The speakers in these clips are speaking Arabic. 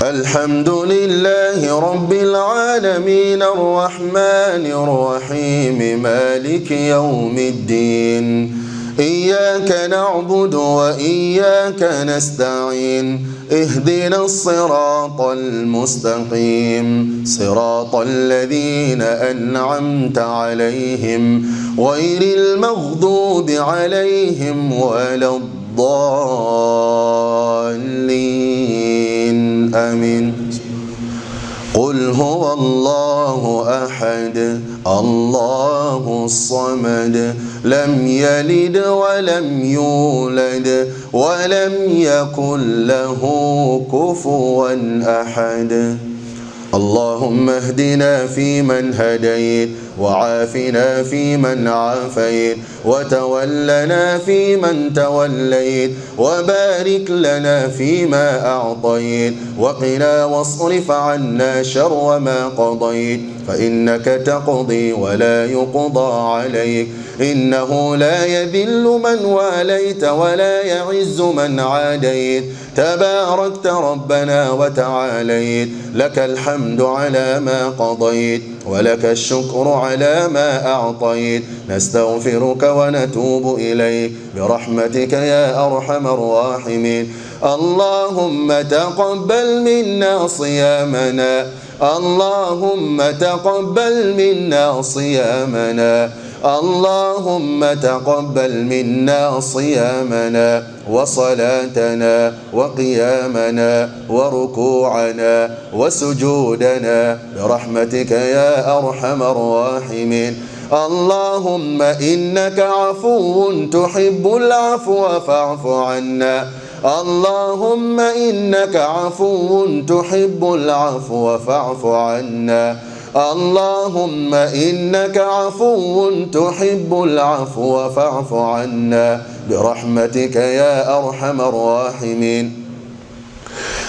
الحمد لله رب العالمين الرحمن الرحيم مالك يوم الدين إياك نعبد وإياك نستعين اهدنا الصراط المستقيم صراط الذين أنعمت عليهم غير المغضوب عليهم ولا الضالين آمين. قل هو الله أحد الله الصمد لم يلد ولم يولد ولم يكن له كفوا أحد. اللهم اهدنا فيمن هديت وعافنا فيمن عافيت وتولنا فيمن توليت وبارك لنا فيما أعطيت وقنا واصرف عنا شر ما قضيت فإنك تقضي ولا يقضى عليك إنه لا يذل من واليت ولا يعز من عاديت تباركت ربنا وتعاليت لك الحمد على ما قضيت ولك الشكر على ما أعطيت نستغفرك ونتوب إليك برحمتك يا أرحم الراحمين. اللهم تقبل منا صيامنا اللهم تقبل منا صيامنا اللهم تقبل منا صيامنا وصلاتنا وقيامنا وركوعنا وسجودنا برحمتك يا أرحم الراحمين. اللهم إنك عفو تحب العفو فاعف عنا اللهم إنك عفو تحب العفو فاعف عنا اللهم إنك عفو تحب العفو فاعف عنا برحمتك يا أرحم الراحمين.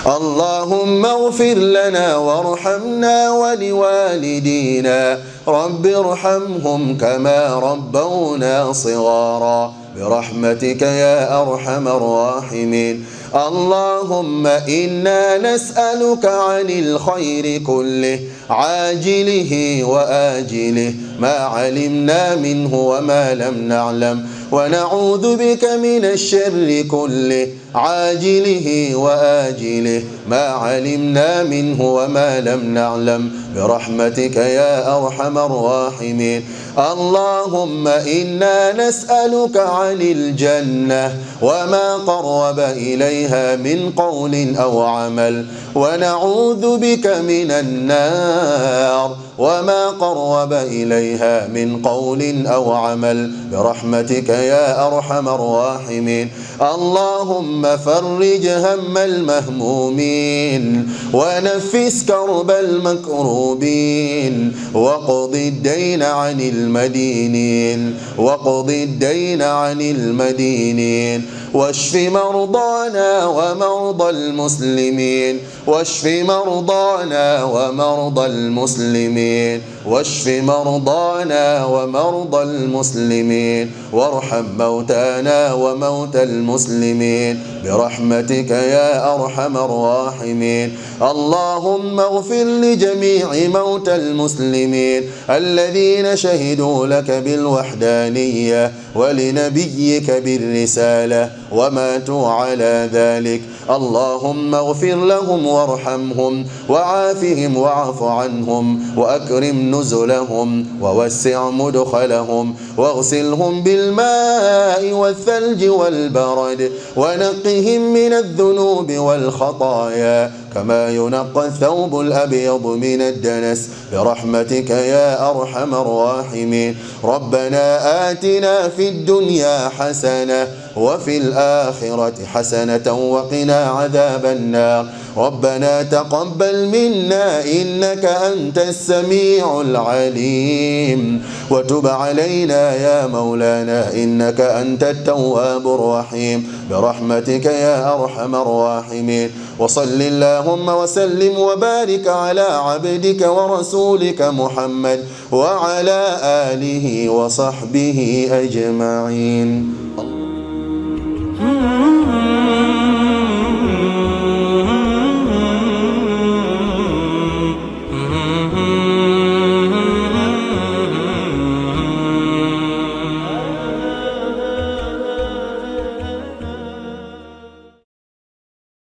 اللهم اغفر لنا وارحمنا ولوالدينا رب ارحمهم كما ربونا صغارا برحمتك يا أرحم الراحمين. اللهم إنا نسألك عن الخير كله عاجله وآجله ما علمنا منه وما لم نعلم ونعوذ بك من الشر كله عاجله وآجله ما علمنا منه وما لم نعلم برحمتك يا أرحم الراحمين. اللهم إنا نسألك عن الجنة وما قرب إليها من قول أو عمل ونعوذ بك من النار وما قرب إليها من قول أو عمل برحمتك يا أرحم الراحمين. اللهم فرج هم المهمومين ونفس كرب المكروبين وقض الدين عن المدينين وقض الدين عن المدينين واشف مرضانا ومرضى المسلمين واشف مرضانا ومرضى المسلمين واشف مرضانا ومرضى المسلمين وارحم موتانا وموتى المسلمين برحمتك يا أرحم الراحمين. اللهم اغفر لجميع موتى المسلمين الذين شهدوا لك بالوحدانية ولنبيك بالرسالة وماتوا على ذلك. اللهم اغفر لهم وارحمهم وعافهم واعف عنهم وأكرم نزلهم ووسع مدخلهم واغسلهم بالماء والثلج والبرد ونقهم من الذنوب والخطايا كما ينقى الثوب الأبيض من الدنس برحمتك يا أرحم الراحمين. ربنا آتنا في الدنيا حسنة وفي الآخرة حسنة وقنا عذاب النار. ربنا تقبل منا إنك أنت السميع العليم وتب علينا يا مولانا إنك أنت التواب الرحيم برحمتك يا أرحم الراحمين. وصل اللهم وسلم وبارك على عبدك ورسولك محمد وعلى آله وصحبه أجمعين.